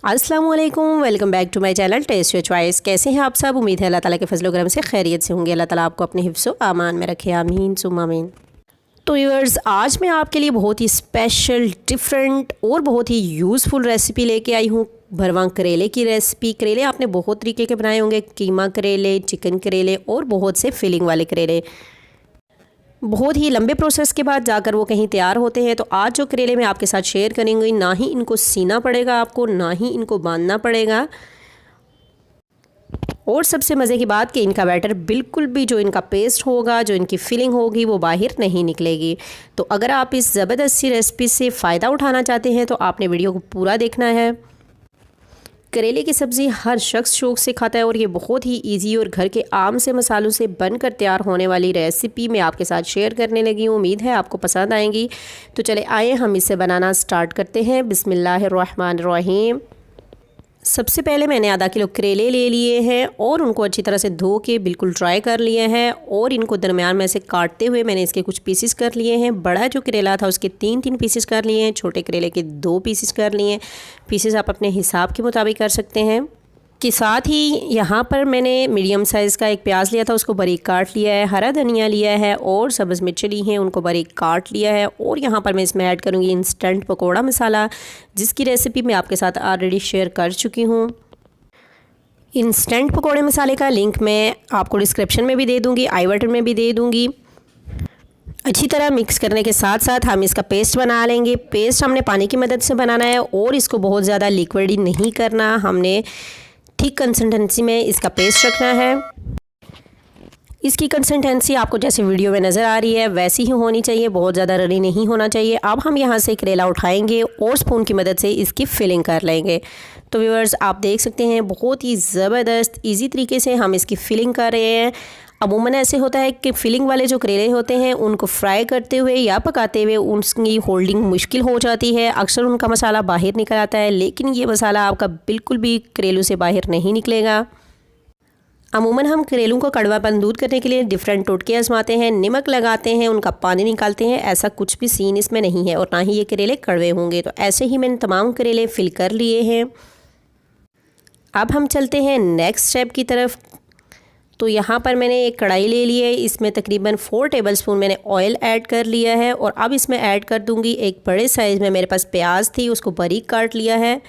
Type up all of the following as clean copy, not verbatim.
अस्सलाम वालेकुम, welcome back to my channel taste your choice. कैसे हैं आप सब? उम्मीद है अल्लाह ताला के फजल करम से खैरियत से होंगे। अल्लाह ताला आपको अपने हिफ्ज़ व आमान में रखे, आमीन सुम्मा आमीन। तो व्यूअर्स, आज मैं आपके लिए बहुत ही स्पेशल, डिफरेंट और बहुत ही यूज़फुल रेसिपी लेके आई हूँ। भरवा करेले की रेसिपी। करेले आपने बहुत तरीके के बनाए होंगे, कीमा करेले, चिकन करेले और बहुत से फिलिंग वाले करेले। बहुत ही लंबे प्रोसेस के बाद जाकर वो कहीं तैयार होते हैं। तो आज जो करेले मैं आपके साथ शेयर करेंगी, ना ही इनको सीना पड़ेगा आपको, ना ही इनको बांधना पड़ेगा। और सबसे मज़े की बात कि इनका बैटर बिल्कुल भी, जो इनका पेस्ट होगा, जो इनकी फिलिंग होगी, वो बाहर नहीं निकलेगी। तो अगर आप इस ज़बरदस्त सी रेसिपी से फ़ायदा उठाना चाहते हैं तो आपने वीडियो को पूरा देखना है। करेले की सब्ज़ी हर शख्स शौक़ से खाता है और ये बहुत ही इजी और घर के आम से मसालों से बनकर तैयार होने वाली रेसिपी मैं आपके साथ शेयर करने लगी हूँ। उम्मीद है आपको पसंद आएंगी। तो चले आए हम इसे बनाना स्टार्ट करते हैं। बिस्मिल्लाहिर्रहमानिर्रहीम। सबसे पहले मैंने आधा किलो करेले ले लिए हैं और उनको अच्छी तरह से धो के बिल्कुल ड्राई कर लिए हैं। और इनको दरमियान में से काटते हुए मैंने इसके कुछ पीसेस कर लिए हैं। बड़ा जो करेला था उसके 3-3 पीसेस कर लिए हैं, छोटे करेले के 2 पीसेस कर लिए हैं। पीसेस आप अपने हिसाब के मुताबिक कर सकते हैं। के साथ ही यहाँ पर मैंने मीडियम साइज़ का एक प्याज लिया था, उसको बारीक काट लिया है। हरा धनिया लिया है और सब्ज़ मिर्च ली हैं, उनको बारीक काट लिया है। और यहाँ पर मैं इसमें ऐड करूँगी इंस्टेंट पकोड़ा मसाला, जिसकी रेसिपी मैं आपके साथ ऑलरेडी शेयर कर चुकी हूँ। इंस्टेंट पकोड़े मसाले का लिंक मैं आपको डिस्क्रिप्शन में भी दे दूँगी, आई बटन में भी दे दूँगी। अच्छी तरह मिक्स करने के साथ साथ हम इसका पेस्ट बना लेंगे। पेस्ट हमने पानी की मदद से बनाना है और इसको बहुत ज़्यादा लिक्विड नहीं करना, हमने ठीक कंसिस्टेंसी में इसका पेस्ट रखना है। इसकी कंसिस्टेंसी आपको जैसे वीडियो में नज़र आ रही है वैसी ही होनी चाहिए, बहुत ज़्यादा रनी नहीं होना चाहिए। अब हम यहाँ से करेला उठाएंगे और स्पून की मदद से इसकी फिलिंग कर लेंगे। तो व्यूअर्स, आप देख सकते हैं बहुत ही ज़बरदस्त ईजी तरीके से हम इसकी फिलिंग कर रहे हैं। अमूमन ऐसे होता है कि फिलिंग वाले जो करेले होते हैं उनको फ्राई करते हुए या पकाते हुए उनकी होल्डिंग मुश्किल हो जाती है, अक्सर उनका मसाला बाहर निकल आता है। लेकिन ये मसाला आपका बिल्कुल भी करेलों से बाहर नहीं निकलेगा। अमूमन हम करेलों को कड़वापन दूर करने के लिए डिफरेंट टोटके आजमाते हैं, नमक लगाते हैं, उनका पानी निकालते हैं। ऐसा कुछ भी सीन इसमें नहीं है और ना ही ये करेले कड़वे होंगे। तो ऐसे ही मैंने तमाम करेले फिल कर लिए हैं। अब हम चलते हैं नेक्स्ट स्टेप की तरफ। तो यहाँ पर मैंने एक कढ़ाई ले ली है, इसमें तकरीबन 4 टेबलस्पून मैंने ऑयल ऐड कर लिया है। और अब इसमें ऐड कर दूँगी एक बड़े साइज़ में मेरे पास प्याज थी, उसको बारीक काट लिया है।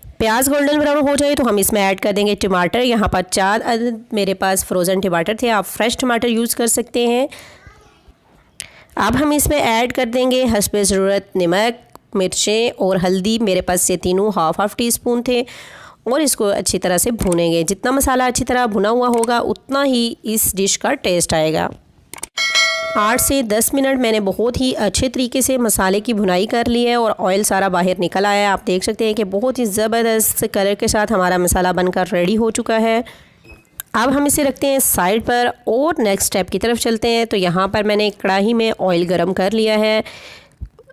प्याज गोल्डन ब्राउन हो जाए तो हम इसमें ऐड कर देंगे टमाटर। यहाँ पर 4 अदद मेरे पास फ्रोज़न टमाटर थे, आप फ्रेश टमाटर यूज़ कर सकते हैं। अब हम इसमें ऐड कर देंगे हस्बे ज़रूरत नमक, मिर्चें और हल्दी। मेरे पास से तीनों हाफ टी स्पून थे और इसको अच्छी तरह से भूनेंगे। जितना मसाला अच्छी तरह भुना हुआ होगा उतना ही इस डिश का टेस्ट आएगा। 8 से 10 मिनट मैंने बहुत ही अच्छे तरीके से मसाले की भुनाई कर ली है और ऑयल सारा बाहर निकल आया है। आप देख सकते हैं कि बहुत ही ज़बरदस्त कलर के साथ हमारा मसाला बनकर रेडी हो चुका है। अब हम इसे रखते हैं साइड पर और नेक्स्ट स्टेप की तरफ चलते हैं। तो यहाँ पर मैंने कढ़ाई में ऑयल गरम कर लिया है,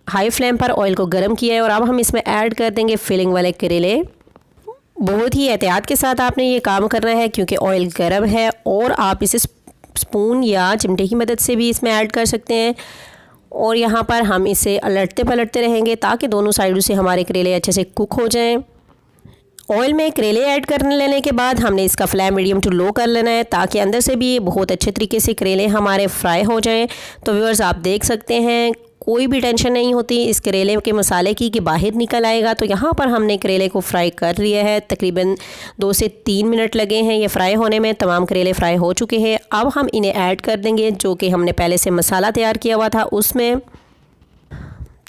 हाई फ्लेम पर ऑयल को गरम किया है। और अब हम इसमें ऐड कर देंगे फिलिंग वाले करेले। बहुत ही एहतियात के साथ आपने ये काम करना है क्योंकि ऑयल गर्म है और आप इसे स्पून या चिमटे की मदद से भी इसमें ऐड कर सकते हैं। और यहाँ पर हम इसे अलटते पलटते रहेंगे ताकि दोनों साइडों से हमारे करेले अच्छे से कुक हो जाएं। ऑयल में करेले ऐड करने लेने के बाद हमने इसका फ्लेम मीडियम टू लो कर लेना है ताकि अंदर से भी बहुत अच्छे तरीके से करेले हमारे फ्राई हो जाएं। तो व्यूअर्स, आप देख सकते हैं कोई भी टेंशन नहीं होती इस करेले के मसाले की कि बाहर निकल आएगा। तो यहाँ पर हमने करेले को फ्राई कर लिया है, तकरीबन 2 से 3 मिनट लगे हैं ये फ्राई होने में। तमाम करेले फ्राई हो चुके हैं। अब हम इन्हें ऐड कर देंगे जो कि हमने पहले से मसाला तैयार किया हुआ था उसमें।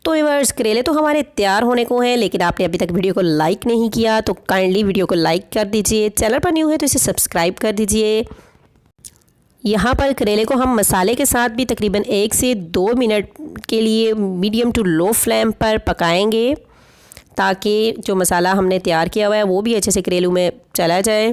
तो व्यूअर्स, करेले तो हमारे तैयार होने को हैं, लेकिन आपने अभी तक वीडियो को लाइक नहीं किया तो काइंडली वीडियो को लाइक कर दीजिए। चैनल पर न्यू है तो इसे सब्सक्राइब कर दीजिए। यहाँ पर करेले को हम मसाले के साथ भी तकरीबन 1 से 2 मिनट के लिए मीडियम टू लो फ्लेम पर पकाएंगे ताकि जो मसाला हमने तैयार किया हुआ है वो भी अच्छे से करेलों में चला जाए।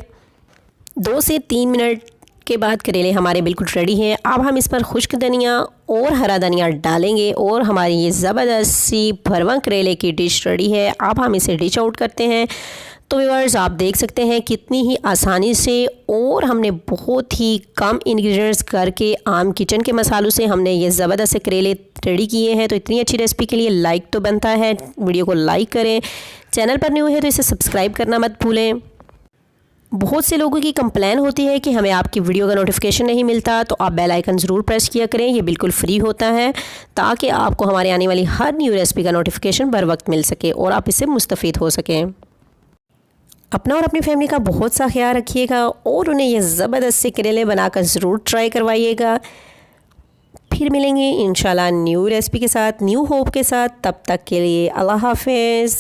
2 से 3 मिनट के बाद करेले हमारे बिल्कुल रेडी हैं। अब हम इस पर खुश्क धनिया और हरा धनिया डालेंगे और हमारी ये ज़बरदस्त सी भरवा करेले की डिश रेडी है। अब हम इसे डिश आउट करते हैं। तो व्यूअर्स आप देख सकते हैं कितनी ही आसानी से और हमने बहुत ही कम इंग्रेडिएंट्स करके आम किचन के मसालों से हमने ये ज़बरदस्त से करेले रेडी किए हैं। तो इतनी अच्छी रेसिपी के लिए लाइक तो बनता है, वीडियो को लाइक करें। चैनल पर न्यू है तो इसे सब्सक्राइब करना मत भूलें। बहुत से लोगों की कंप्लेन होती है कि हमें आपकी वीडियो का नोटिफिकेशन नहीं मिलता, तो आप बेल आइकन ज़रूर प्रेस किया करें। ये बिल्कुल फ्री होता है ताकि आपको हमारे आने वाली हर न्यू रेसिपी का नोटिफिकेशन बर वक्त मिल सके और आप इससे मुस्तफ़ीद हो सकें। अपना और अपनी फैमिली का बहुत सा ख्याल रखिएगा और उन्हें ये ज़बरदस्त से करेले बनाकर ज़रूर ट्राई करवाइएगा। फिर मिलेंगे इंशाल्लाह न्यू रेसिपी के साथ, न्यू होप के साथ। तब तक के लिए अल्लाह हाफ़िज़।